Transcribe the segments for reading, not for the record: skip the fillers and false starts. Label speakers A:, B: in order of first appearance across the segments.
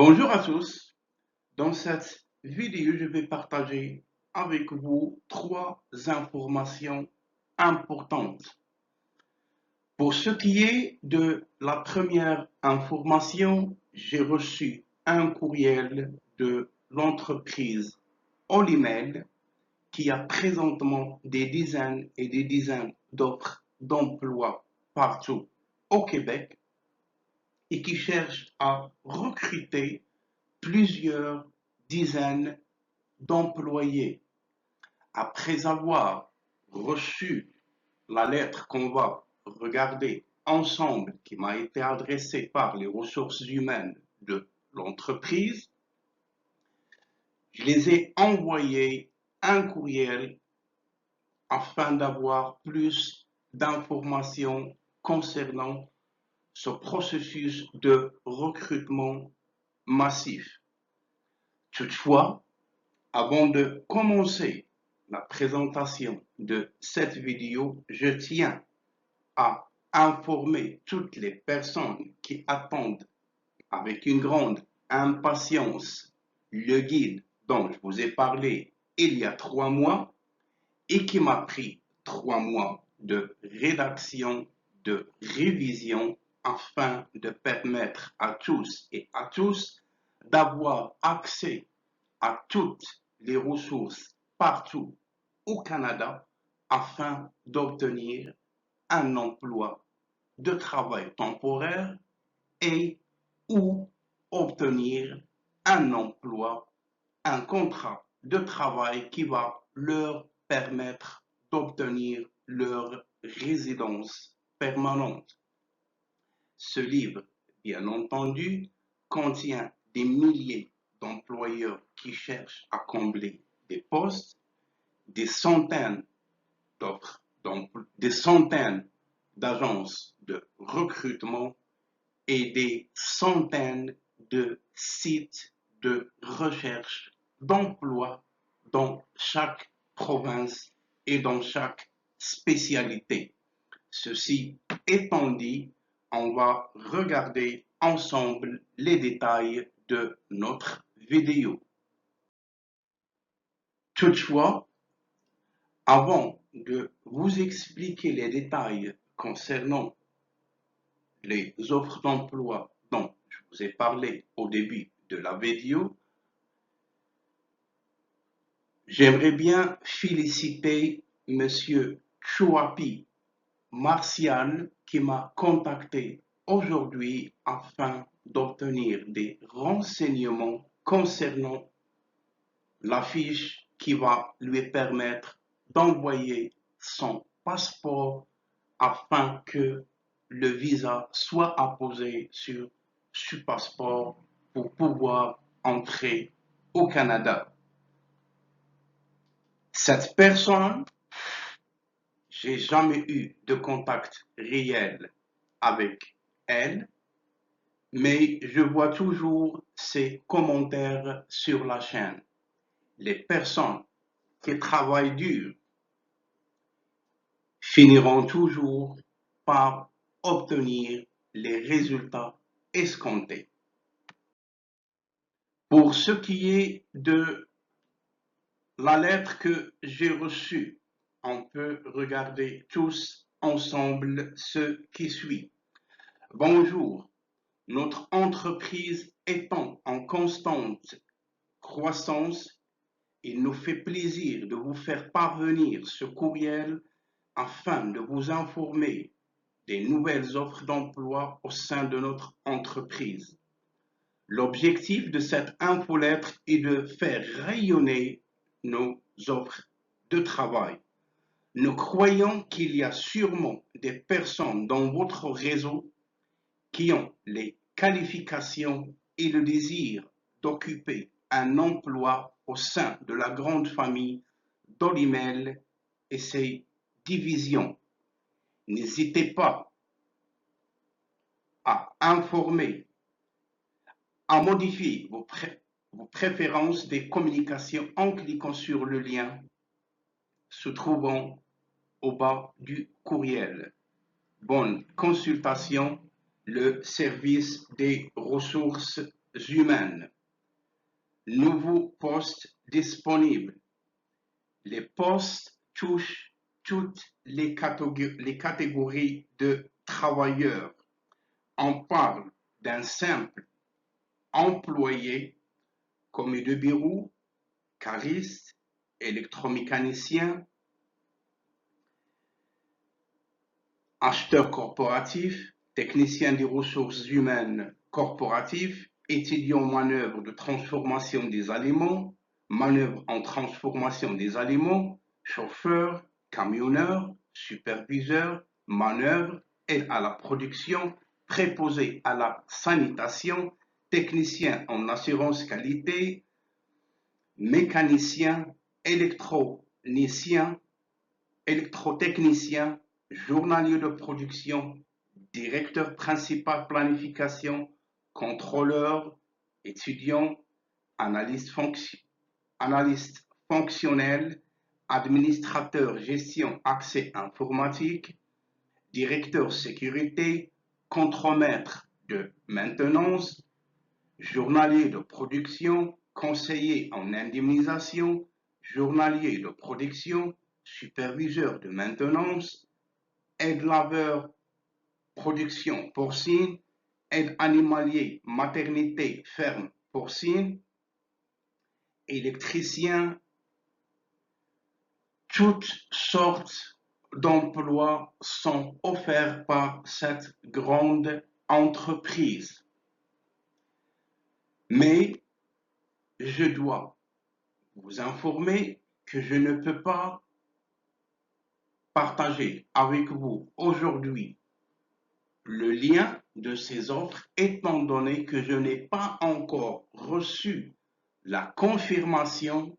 A: Bonjour à tous. Dans cette vidéo, je vais partager avec vous trois informations importantes. Pour ce qui est de la première information, j'ai reçu un courriel de l'entreprise Olimel qui a présentement des dizaines et des dizaines d'offres d'emploi partout au Québec et qui cherche à recruter plusieurs dizaines d'employés. Après avoir reçu la lettre qu'on va regarder ensemble, qui m'a été adressée par les ressources humaines de l'entreprise, je les ai envoyé un courriel afin d'avoir plus d'informations concernant ce processus de recrutement massif. Toutefois, avant de commencer la présentation de cette vidéo, je tiens à informer toutes les personnes qui attendent avec une grande impatience le guide dont je vous ai parlé il y a 3 mois et qui m'a pris 3 mois de rédaction, de révision afin de permettre à tous et à tous d'avoir accès à toutes les ressources partout au Canada afin d'obtenir un emploi de travail temporaire et ou obtenir un emploi, un contrat de travail qui va leur permettre d'obtenir leur résidence permanente. Ce livre, bien entendu, contient des milliers d'employeurs qui cherchent à combler des postes, des centaines d'offres, des centaines d'agences de recrutement et des centaines de sites de recherche d'emploi dans chaque province et dans chaque spécialité. Ceci étant dit, on va regarder ensemble les détails de notre vidéo. Toutefois, avant de vous expliquer les détails concernant les offres d'emploi dont je vous ai parlé au début de la vidéo, j'aimerais bien féliciter Monsieur Chouapi Martial qui m'a contacté aujourd'hui afin d'obtenir des renseignements concernant la fiche qui va lui permettre d'envoyer son passeport afin que le visa soit apposé sur ce passeport pour pouvoir entrer au Canada. Cette personne, j'ai jamais eu de contact réel avec elle, mais je vois toujours ses commentaires sur la chaîne. Les personnes qui travaillent dur finiront toujours par obtenir les résultats escomptés. Pour ce qui est de la lettre que j'ai reçue, on peut regarder tous ensemble ce qui suit. Bonjour, notre entreprise étant en constante croissance, il nous fait plaisir de vous faire parvenir ce courriel afin de vous informer des nouvelles offres d'emploi au sein de notre entreprise. L'objectif de cette infolettre est de faire rayonner nos offres de travail. Nous croyons qu'il y a sûrement des personnes dans votre réseau qui ont les qualifications et le désir d'occuper un emploi au sein de la grande famille d'Olimel et ses divisions. N'hésitez pas à informer, à modifier vos préférences des communications en cliquant sur le lien se trouvant au bas du courriel. Bonne consultation, le service des ressources humaines. Nouveaux postes disponibles. Les postes touchent toutes les catégories de travailleurs. On parle d'un simple employé, commis de bureau, cariste, électromécanicien, acheteur corporatif, technicien des ressources humaines corporatives, étudiant en manœuvre de transformation des aliments, manœuvre en transformation des aliments, chauffeur, camionneur, superviseur, manœuvre, aide à la production, préposé à la sanitation, technicien en assurance qualité, mécanicien, électrotechnicien, journalier de production, directeur principal planification, contrôleur, étudiant, analyste fonctionnel, administrateur gestion accès informatique, directeur sécurité, contremaître de maintenance, journalier de production, conseiller en indemnisation, journalier de production, superviseur de maintenance, aide-laveur, production porcine, aide animalier, maternité, ferme porcine, électricien, toutes sortes d'emplois sont offerts par cette grande entreprise. Mais je dois vous informer que je ne peux pas partager avec vous aujourd'hui le lien de ces offres étant donné que je n'ai pas encore reçu la confirmation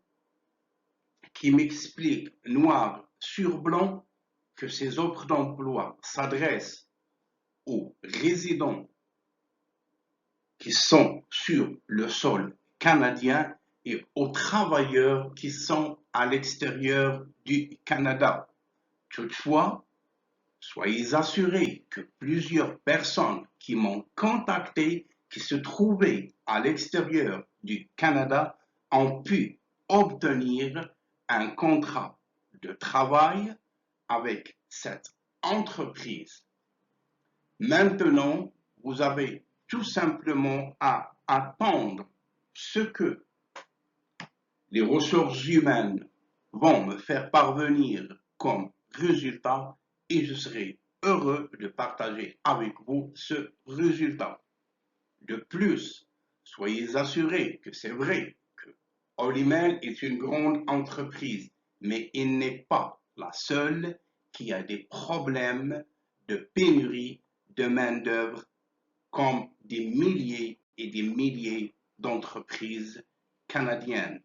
A: qui m'explique noir sur blanc que ces offres d'emploi s'adressent aux résidents qui sont sur le sol canadien et aux travailleurs qui sont à l'extérieur du Canada. Toutefois, soyez assurés que plusieurs personnes qui m'ont contacté, qui se trouvaient à l'extérieur du Canada, ont pu obtenir un contrat de travail avec cette entreprise. Maintenant, vous avez tout simplement à attendre ce que les ressources humaines vont me faire parvenir comme résultat et je serai heureux de partager avec vous ce résultat. De plus, soyez assurés que c'est vrai que Olimel est une grande entreprise, mais il n'est pas la seule qui a des problèmes de pénurie de main-d'œuvre comme des milliers et des milliers d'entreprises canadiennes.